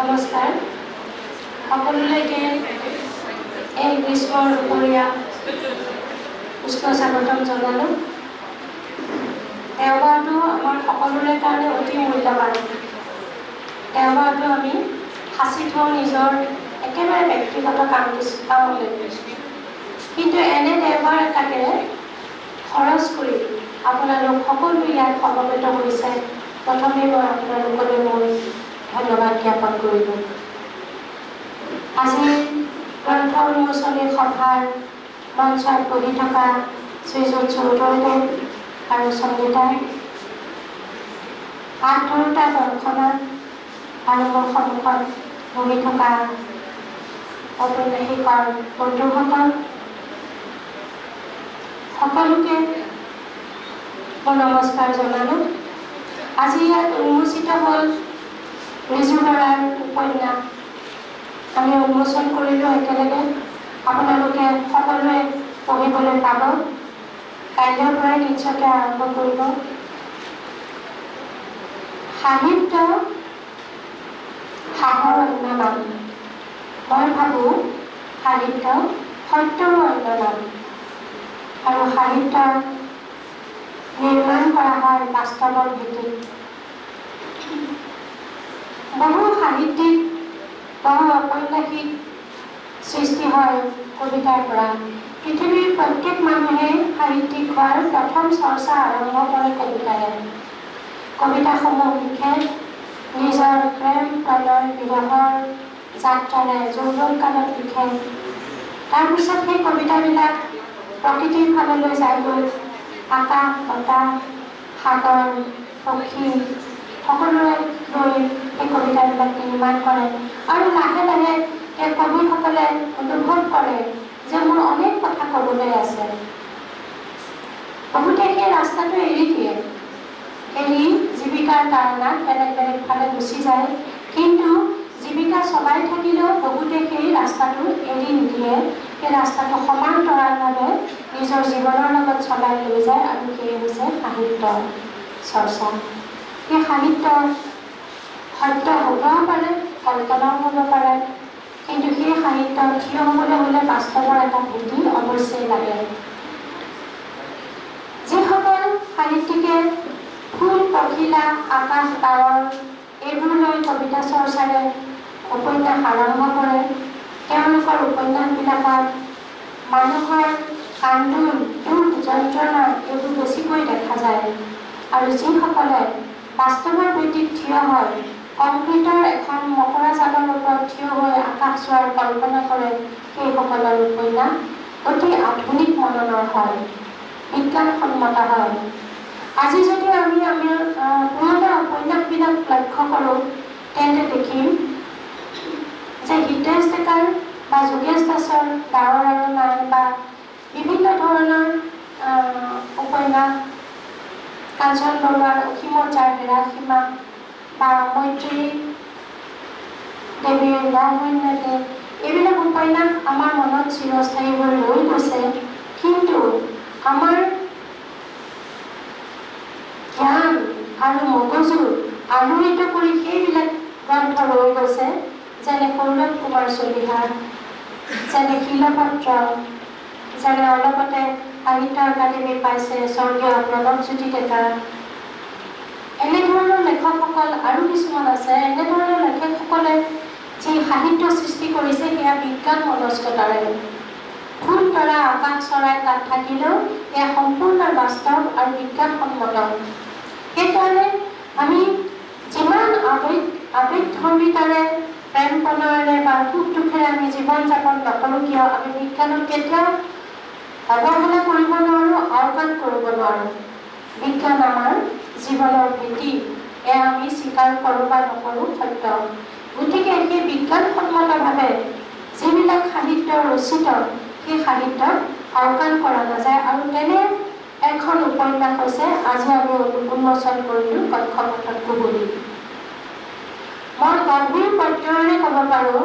নমস্কাৰ সকলোলৈকে এই গ্ৰীষ্মৰ দুপৰীয়া উষ্ণ স্বাগতম জনালোঁ। দেওবাৰটো আমাৰ সকলোৰে কাৰণে অতি মূল্যৱান। দেওবাৰটো আমি সাঁচি থওঁ নিজৰ একেবাৰে ব্যক্তিগত কামলৈ, কিন্তু এনে দেওবাৰ এটাকে খৰচ কৰি আপোনালোক সকলো ইয়াত সমবেত হৈছে। প্ৰথমে মই আপোনালোকলৈ মই ধন্যবাদ জ্ঞাপন কৰিলোঁ। আজি গ্ৰন্থ উন্মোচনী সভাৰ মঞ্চত বহি থকা শ্ৰীযুত চৌধুৰীদেৱ আৰু সংগীতাই হাত ধৰোঁতা দৰ্শনত আৰু মোৰ সন্মুখত বহি থকা ঔপন্যাসিকৰ বন্ধুসকল সকলোকে মই নমস্কাৰ জনালোঁ। আজি ইয়াত উন্মোচিত হ'ল ৰিজু বৰাৰ উপন্যাস। আমি উন্মোচন কৰিলোঁ একেলগে। আপোনালোকে সকলোৱে পঢ়িবলৈ পাব। কাইলৈৰ পৰাই নিশ্চয়কৈ আৰম্ভ কৰিব। সাহিত্য সাহৰ অন্য নাম। মই ভাবোঁ সাহিত্য সত্যৰো অন্য নাম, আৰু সাহিত্য নিৰ্মাণ কৰা হয় বাস্তৱৰ ভিত্তিত। বহু সাহিত্যিক বহু ঔপন্যাসিক সৃষ্টি হয় কবিতাৰ পৰা। পৃথিৱীৰ প্ৰত্যেক মানুহে সাহিত্যিক হোৱাৰ প্ৰথম চৰ্চা আৰম্ভ কৰে কবিতাৰে। কবিতাসমূহ লিখে নিজৰ প্ৰেম প্ৰণয় বিৰহৰ যাত্ৰাৰে যৌৱনকালত লিখে। তাৰপিছত সেই কবিতাবিলাক প্ৰকৃতিৰ ফাললৈ যায়গৈ। আকাশ বতাহ সাগৰ পক্ষী সকলোৰে লৈ এই কবিতাবিলাক নিৰ্মাণ কৰে, আৰু লাহে লাহে এই কবিসকলে অনুভৱ কৰে যে মোৰ অনেক কথা ক'বলৈ আছে। বহুতে সেই ৰাস্তাটো এৰি দিয়ে, এৰি জীৱিকাৰ তাৰণাত বেলেগ বেলেগ ফালে গুচি যায়। কিন্তু জীৱিকা চলাই থাকিলেও বহুতে সেই ৰাস্তাটো এৰি নিদিয়ে। সেই ৰাস্তাটো সমান্তৰালভাৱে নিজৰ জীৱনৰ লগত চলাই লৈ যায়, আৰু সেয়ে হৈছে সাহিত্য চৰ্চা। সেই সাহিত্য সত্য হ'বও পাৰে, কল্পনাও হ'ব পাৰে, কিন্তু সেই সাহিত্য থিয় হ'বলৈ হ'লে বাস্তৱৰ এটা ভেটি অৱশ্যেই লাগে। যিসকল সাহিত্যিকে ফুল পখিলা আকাশ ডাৱৰ এইবোৰ লৈ কবিতা চৰ্চাৰে উপন্যাস আৰম্ভ কৰে, তেওঁলোকৰ উপন্যাসবিলাকত মানুহৰ কান্দোন দুখ যন্ত্ৰণা এইবোৰ বেছিকৈ দেখা যায়। আৰু যিসকলে বাস্তৱৰ ভেটিত থিয় হয়, কংক্ৰিটৰ এখন মকৰা জালৰ ওপৰত থিয় হৈ আকাশ চোৱাৰ কল্পনা কৰে, সেইসকলৰ উপন্যাস অতি আধুনিক মননৰ হয়, বিজ্ঞানসন্মত হয়। আজি যদি আমি আমাৰ পুৰণা উপন্যাসবিলাক লক্ষ্য কৰোঁ, তেন্তে দেখিম যে হিতেশ ডেকাৰ বা যোগেশ দাসৰ ডাৱৰ আৰু নাই, বা বিভিন্ন ধৰণৰ উপন্যাস, কাঞ্চন বৰুৱাৰ অসীমত যাৰ হেৰা সীমা, বা মৈত্ৰী দেৱীৰ নশূন্যতে, এইবিলাক উপন্যাস আমাৰ মনত চিৰস্থায়ী হৈ ৰৈ গৈছে। কিন্তু আমাৰ জ্ঞান আৰু মগজু আলোড়িত কৰি সেইবিলাক গ্ৰন্থ ৰৈ গৈছে, যেনে সৌৰভ কুমাৰ চলিহা, যেনে শিলভদ্ৰ, যেনে অলপতে সাহিত্য একাডেমী পাইছে স্বৰ্গীয় প্ৰণৱজ্যোতি ডেকা। এনেধৰণৰ লেখকসকল আৰু কিছুমান আছে। এনেধৰণৰ লেখকসকলে যি সাহিত্য সৃষ্টি কৰিছে সেয়া বিজ্ঞান মনস্কতাৰে। ফুল তৰা আকাশ চৰাই তাত থাকিলেও এয়া সম্পূৰ্ণ বাস্তৱ আৰু বিজ্ঞানসন্মত। সেইকাৰণে আমি যিমান আৱেগধৰ্মিতাৰে প্ৰেম প্ৰণয়েৰে বা সুখ দুখেৰে আমি জীৱন যাপন নকৰোঁ কিয়, আমি বিজ্ঞানক কেতিয়াও অৱহেলা কৰিব নোৱাৰোঁ, আওকাণ কৰিব নোৱাৰোঁ। বিজ্ঞান আমাৰ জীৱনৰ ভেটি, এয়া আমি স্বীকাৰ কৰোঁ বা নকৰোঁ সত্য। গতিকে সেই বিজ্ঞানসন্মতভাৱে যিবিলাক সাহিত্য ৰচিত, সেই সাহিত্যক আওকাণ কৰা নাযায়। আৰু তেনে এখন উপন্যাস হৈছে আজি আমি উন্মোচন কৰিলোঁ কক্ষপথত কুঁৱলী। মই গভীৰ প্ৰত্যয়েৰে ক'ব পাৰোঁ,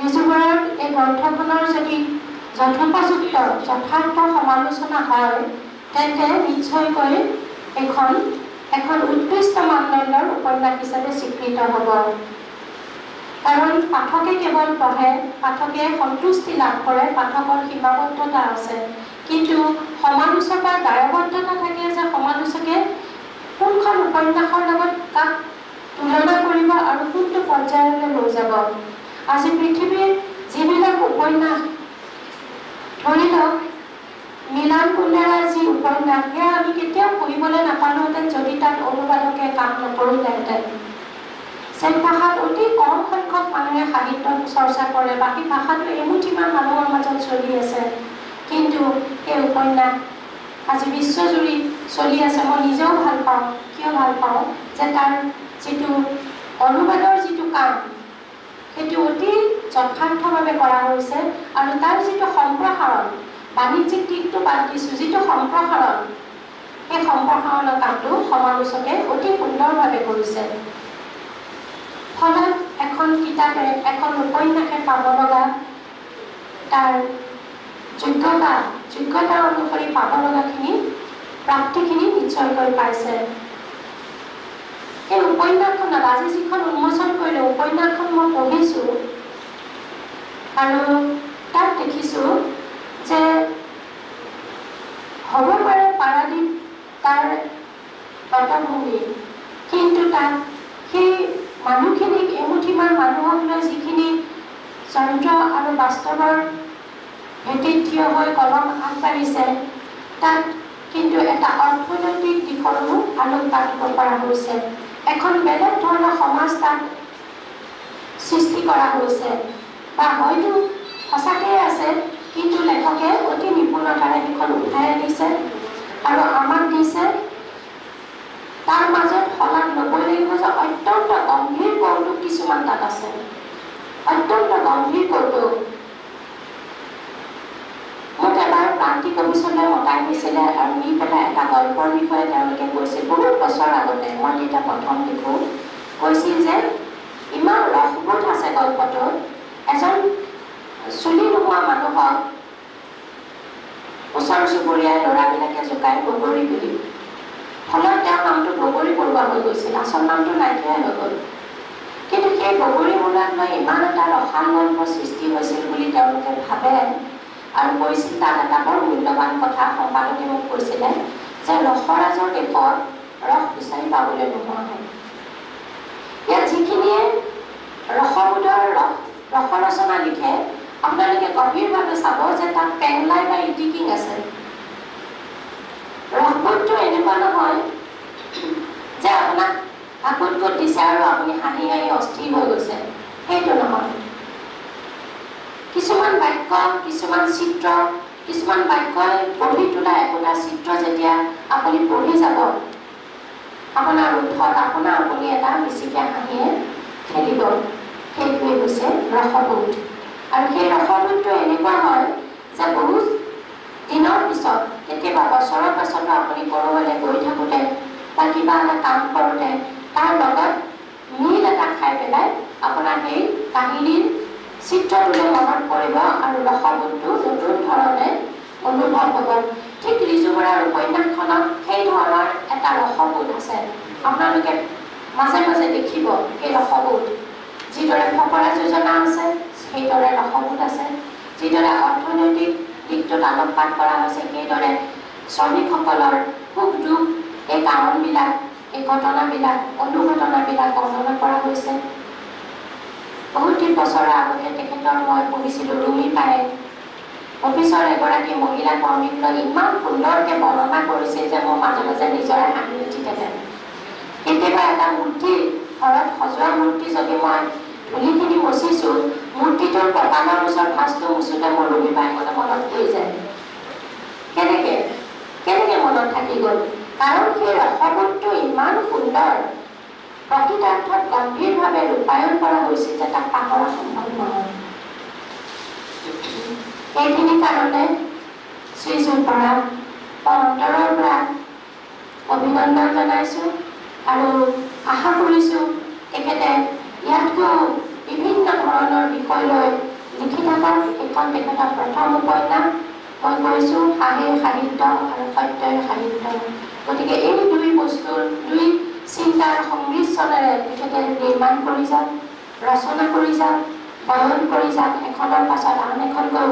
ৰিজু বৰাৰ এই গ্ৰন্থখনৰ যদি যথোপযুক্ত যথাৰ্থ সমালোচনা হয়, তেন্তে নিশ্চয়কৈ এখন উৎকৃষ্ট মানদণ্ডৰ উপন্যাস হিচাপে স্বীকৃত হ'ব। কাৰণ পাঠকে কেৱল পঢ়ে, পাঠকে সন্তুষ্টি লাভ কৰে, পাঠকৰ সীমাবদ্ধতা আছে, কিন্তু সমালোচকৰ দায়বদ্ধতা থাকে যে সমালোচকে কোনখন উপন্যাসৰ লগত কাক তুলনা কৰিব আৰু কোনটো পৰ্যায়লৈ লৈ যাব। আজি পৃথিৱীৰ যিবিলাক উপন্যাস, ধৰি লওক মিলান কুন্দেৰাৰ যি উপন্যাস, সেয়া আমি কেতিয়াও পঢ়িবলৈ নাপালোহেঁতেন যদি তাত অনুবাদকে কাম নকৰিলেহেঁতেন। চেক ভাষাত অতি কম সংখ্যক মানুহে সাহিত্য চৰ্চা কৰে, বাকী ভাষাটো এমুঠিমান মানুহৰ মাজত চলি আছে, কিন্তু সেই উপন্যাস আজি বিশ্বজুৰি চলি আছে। মই নিজেও ভাল পাওঁ। কিয় ভাল পাওঁ? যে তাৰ যিটো অনুবাদৰ যিটো কাম, সেইটো অতি যথাৰ্থভাৱে কৰা হৈছে, আৰু তাৰ যিটো সম্প্ৰসাৰণ, বাণিজ্যিক দিশটো বাদ দিছোঁ, যিটো সম্প্ৰসাৰণ, সেই সম্প্ৰসাৰণৰ কামটো সমালোচকে অতি সুন্দৰভাৱে কৰিছে। ফলত এখন কিতাপে, এখন উপন্যাসে পাব লগা তাৰ যোগ্যতা অনুসৰি পাব লগাখিনি প্ৰাপ্তিখিনি নিশ্চয়কৈ পাইছে। সেই উপন্যাসখনত আজি যিখন উন্মোচন কৰিলোঁ, উপন্যাসখন মই পঢ়িছোঁ আৰু তাত দেখিছোঁ যে হ'ব পাৰে পাৰাদ্বীপ তাৰ পটভূমি, কিন্তু তাত সেই মানুহখিনিক, এমুঠিমান মানুহক লৈ যিখিনি যন্ত্ৰ আৰু বাস্তৱৰ ভেটিত থিয় হৈ কলম আগবাঢ়িছে, তাত কিন্তু এটা অৰ্থনৈতিক দিশৰো আলোকপাত কৰা হৈছে। এখন বেলেগ ধৰণৰ সমাজ তাত সৃষ্টি কৰা হৈছে, বা হয়তো সঁচাকৈয়ে আছে, কিন্তু লেখকে অতি নিপুণতাৰে সেইখন উঠাই আনিছে আৰু আমাক দিছে। তাৰ মাজত শলাগ ল'বই লাগিব যে অত্যন্ত গম্ভীৰ কৌতুক কিছুমান তাত আছে, অত্যন্ত গম্ভীৰ কৌতুক। মোক এবাৰ প্ৰান্তিক অফিচলৈ মতাই নিছিলে আৰু নি পেলাই এটা গল্পৰ বিষয়ে তেওঁলোকে কৈছিল। বহুত বছৰ আগতে, মই যেতিয়া প্ৰথম লিখোঁ, কৈছিল যে ইমান ৰসবোধ আছে গল্পটোত। এজন চুলি নোহোৱা মানুহক ওচৰ চুবুৰীয়া ল'ৰাবিলাকে জোকাই বগৰী বুলি, ফলত তেওঁৰ নামটো বগৰী বৰুৱা হৈ গৈছিল, আচল নামটো নাইকিয়াই হৈ গ'ল। কিন্তু সেই বগৰী বৰুৱাক লৈ ইমান এটা ৰসাল গল্প সৃষ্টি হৈছিল বুলি তেওঁলোকে ভাবে আৰু কৈছিল। তাত এটা বৰ মূল্যৱান কথা সম্পাদকে মোক কৈছিলে যে ৰসৰাজৰ দেশত ৰস বিচাৰি পাবলৈ নোহোৱা হয়। ইয়াত যিখিনিয়ে ৰসবোধৰ ৰসৰচনা লিখে, আপোনালোকে গভীৰভাৱে চাব যে তাত পেংলাই বা ইটিকিং আছে। ৰসবোধটো এনেকুৱা নহয় যে আপোনাক আকুত দিছে আৰু আপুনি হাঁহি হাঁহি অস্থিৰ হৈ গৈছে, সেইটো নহয়। কিছুমান বাক্য, কিছুমান চিত্ৰ, কিছুমান বাক্যই পঢ়ি তোলা একোটা চিত্ৰ যেতিয়া আপুনি পঢ়ি যাব, আপোনাৰ ওঠত আপুনি এটা বেছিকৈ হাঁহিয়ে খেলিব। সেইটোৱে হৈছে ৰসবোধ। আৰু সেই ৰসবোধটো এনেকুৱা হয় যে বহুত দিনৰ পিছত, কেতিয়াবা বছৰৰ পাছতো আপুনি ক'ৰবালৈ গৈ থাকোঁতে বা কিবা এটা কাম কৰোঁতে তাৰ লগত মিল এটা খাই পেলাই আপোনাৰ সেই কাহিনীৰ চিত্ৰটোলৈ মনত পৰিব আৰু ৰসবোধটো নতুন ধৰণে অনুভৱ হ'ব। ঠিক ৰিজু বৰাৰ উপন্যাসখনত সেই ধৰণৰ এটা ৰসবোধ আছে। আপোনালোকে মাজে মাজে দেখিব সেই ৰসবোধ। যিদৰে ফকৰা যোজনা আছে, সেইদৰে ৰসবোধ আছে। যিদৰে অৰ্থনৈতিক দিশটোত আলোকপাত কৰা হৈছে, সেইদৰে শ্ৰমিকসকলৰ সুখ দুখ, এই কাৰণবিলাক, এই ঘটনাবিলাক, অনুঘটনাবিলাক বৰ্ণনা কৰা হৈছে। বহুত দিন বছৰৰ আগতে তেখেতৰ মই পঢ়িছিলোঁ ৰুমি পায়েক, অফিচৰ এগৰাকী মহিলা কৰ্মীক লৈ ইমান সুন্দৰকৈ বৰ্ণনা কৰিছিল যে মোৰ মাজে মাজে নিজৰে হাঁহি উঠি থাকে। কেতিয়াবা এটা মূৰ্তি, ঘৰত সজোৱা মূৰ্তি যদি মই ধূলিখিনি মচিছোঁ, মূৰ্তিটোৰ কপালৰ ওচৰত ভাঁজটো মুচোতে মোৰ ৰুমি পায়েকলৈ মনত পৰি যায়। কেনেকৈ মনত থাকি গ'ল? কাৰণ সেই ৰসবোধটো ইমান সুন্দৰ, প্ৰকৃতাৰ্থত গম্ভীৰভাৱে ৰূপায়ণ কৰা হৈছিল যে তাক পাহৰা সম্ভৱ নহয়। এইখিনি কাৰণে শ্ৰীযুত বৰাক অন্তৰৰ পৰা অভিনন্দন জনাইছোঁ আৰু আশা কৰিছোঁ তেখেতে ইয়াতকৈও বিভিন্ন ধৰণৰ বিষয় লৈ লিখি থাকক। এইখন তেখেতৰ প্ৰথম উপন্যাস। মই কৈছোঁ হাঁহিৰ সাহিত্য আৰু সত্যৰ সাহিত্য। গতিকে এই দুই বস্তুৰ, দুই চিন্তাৰ সংমিশ্ৰণেৰে তেখেতে নিৰ্মাণ কৰি যাওক। ৰচনা কৰি যাওক, বয়ন কৰি যাওক, এখনৰ পাছত আন এখনকৈ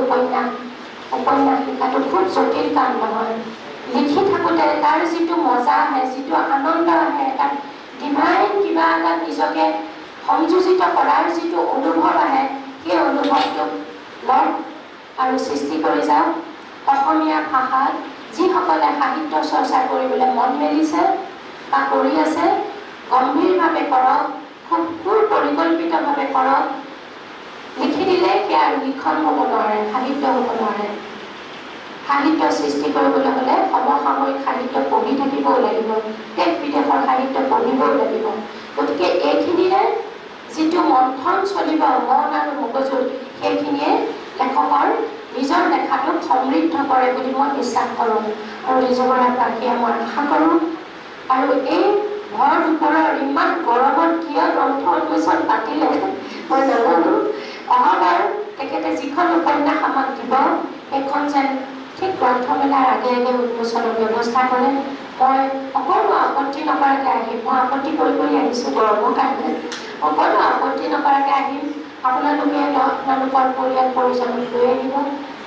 উপন্যাস লিখাটো খুব জটিল কাম নহয়। লিখি থাকোঁতে তাৰ যিটো মজা আহে, যিটো আনন্দ আহে, তাত ডিভাইন কিবা এটা নিজকে সংযোজিত কৰাৰ যিটো অনুভৱ আহে, সেই অনুভৱটোক লওক আৰু সৃষ্টি কৰি যাওক। অসমীয়া ভাষাত যিসকলে সাহিত্য চৰ্চা কৰিবলৈ মন মেলিছে বা কৰি আছে, গম্ভীৰভাৱে কৰক, খুব সুপৰিকল্পিতভাৱে কৰক। লিখি দিলে সেয়া লিখন হ'ব নোৱাৰে, সাহিত্য হ'ব নোৱাৰে। সাহিত্য সৃষ্টি কৰিবলৈ হ'লে সমসাময়িক সাহিত্য পঢ়ি থাকিবও লাগিব, দেশ বিদেশৰ সাহিত্য পঢ়িবও লাগিব। গতিকে এইখিনিৰে যিটো মন্থন চলিব মন আৰু মগজুত, সেইখিনিয়ে লেখকৰ নিজৰ লেখাটোক সমৃদ্ধ কৰে বুলি মই বিশ্বাস কৰোঁ আৰু নিজৰা প্ৰাৰ্থীয়ে মই আশা কৰোঁ। আৰু এই ভৰ দুপৰৰ ইমান গৰমত কিয় গ্ৰন্থ উন্মোচন পাতিলে মই নাজানো। অহাবাৰ তেখেতে যিখন উপন্যাস আমাক দিব, সেইখন যেন ঠিক গ্ৰন্থমেলাৰ আগে আগে উন্মোচনৰ ব্যৱস্থা কৰে। মই সকলো আপত্তি নকৰাকৈ আহিম, মই আপত্তি কৰি আহিছোঁ গৰমৰ কাৰণে, সকলো আপত্তি নকৰাকৈ আহিম। আপোনালোকে আপোনালোকৰ পৰিয়াল পৰিজনক লৈ আহিব।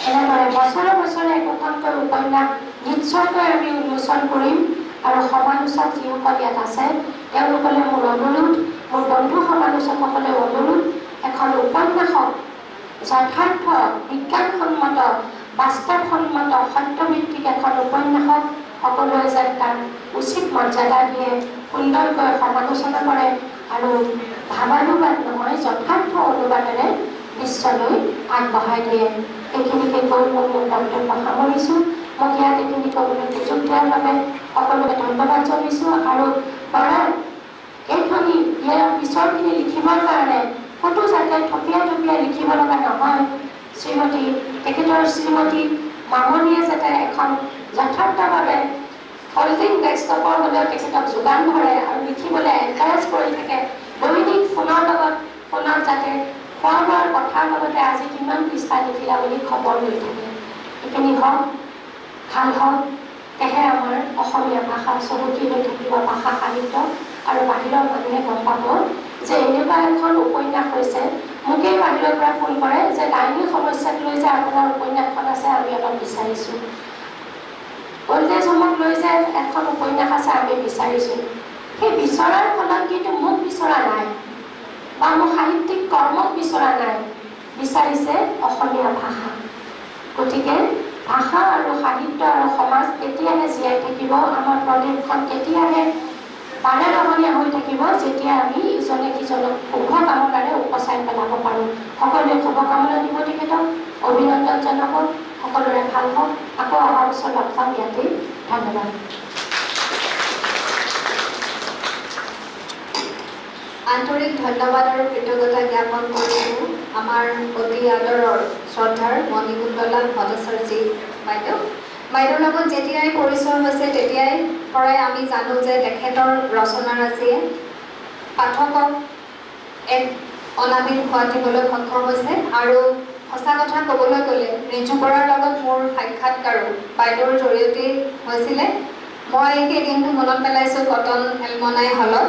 এনেদৰে বছৰে বছৰে একোখনকৈ উপন্যাস নিশ্চয়কৈ আমি উন্মোচন কৰিম। আৰু সমালোচক যিসকল ইয়াত আছে তেওঁলোকলৈ মোৰ অনুৰোধ, মোৰ বন্ধু সমালোচকসকলে অনুৰোধ, এখন উপন্যাসক যথাৰ্থ বিজ্ঞানসন্মত বাস্তৱসন্মত সত্যভিত্তিক এখন উপন্যাসক সকলোৱে যেন তাক উচিত মৰ্যাদা দিয়ে, সুন্দৰকৈ সমালোচনা কৰে আৰু ভাৱানুবাদ নহয় যথাৰ্থ অনুবাদেৰে বিশ্বলৈ আগবঢ়াই দিয়ে। এইখিনিকে কৈ মই মোৰ বক্তব্য সামৰিছোঁ। মোক ইয়াত এইখিনি ক'বলৈ সুযোগ দিয়াৰ বাবে সকলোকে ধন্যবাদ জনাইছোঁ। আৰু পৰাই এইখিনি ইয়াৰ পিছৰখিনি লিখিবৰ কাৰণে ক'তো যাতে থপিয়াই লিখিব লগা নহয়। শ্ৰীমতী মামণিয়ে যাতে এখন যথাৰ্থভাৱে হল্ডিং ডেস্কটপৰ হ'লেও তেখেতক যোগান ধৰে আৰু লিখিবলৈ এনকাৰেজ কৰি থাকে। দৈনিক ফোনত যাতে খোৱা বোৱাৰ কথাৰ লগতে আজি কিমান পৃষ্ঠা লিখিলা বুলি খবৰ লৈ থাকে। এইখিনি হওক, ভাল হওক, তেহে আমাৰ অসমীয়া ভাষা চহকী হৈ থাকিব, ভাষা সাহিত্য। আৰু বাহিৰৰ মানুহে গম পাব যে এনেকুৱা এখন উপন্যাস হৈছে। মোকেই বাহিৰৰ পৰা ফোন কৰে যে লাইনী সমস্যাক লৈ যে আপোনাৰ উপন্যাসখন আছে, আমি অলপ বিচাৰিছোঁ। অল্ড এজ হোমক লৈ যে এখন উপন্যাস আছে, আমি বিচাৰিছোঁ। সেই বিচৰাৰ ফলত কিন্তু মোক বিচৰা নাই বা মোৰ সাহিত্যিক কৰ্মক বিচৰা নাই, বিচাৰিছে অসমীয়া ভাষা। গতিকে ভাষা আৰু সাহিত্য আৰু সমাজ তেতিয়াহে জীয়াই থাকিব, আমাৰ প্ৰদেশখন তেতিয়াহে বাৰেৰহণীয়া হৈ থাকিব, যেতিয়া আমি ইজনে সিজনক শুভকামনাৰে উপচাই পেলাব পাৰোঁ। সকলোৱে শুভকামনা দিব তেখেতক, অভিনন্দন জনাব। সকলোৰে ভাল হওক। আকৌ অহা বছৰ লগ পাম ইয়াতেই। ধন্যবাদ। আন্তৰিক ধন্যবাদ আৰু কৃতজ্ঞতা জ্ঞাপন কৰিছোঁ আমাৰ অতি আদৰৰ শ্ৰদ্ধাৰ মণিকুন্তলা ভট্টাচাৰ্যী বাইদেউৰ লগত যেতিয়াই পৰিচয় হৈছে তেতিয়াই পৰাই আমি জানো যে তেখেতৰ ৰচনাৰাজিয়ে পাঠকক এক অনাবিল সোৱাদ দিবলৈ সক্ষম হৈছে। আৰু সঁচা কথা ক'বলৈ গ'লে ৰিজু বৰাৰ লগত মোৰ সাক্ষাৎকাৰো বাইদেউৰ জৰিয়তেই হৈছিলে। মই সেই দিনটো মনত পেলাইছোঁ কটন এলমনাই হলত।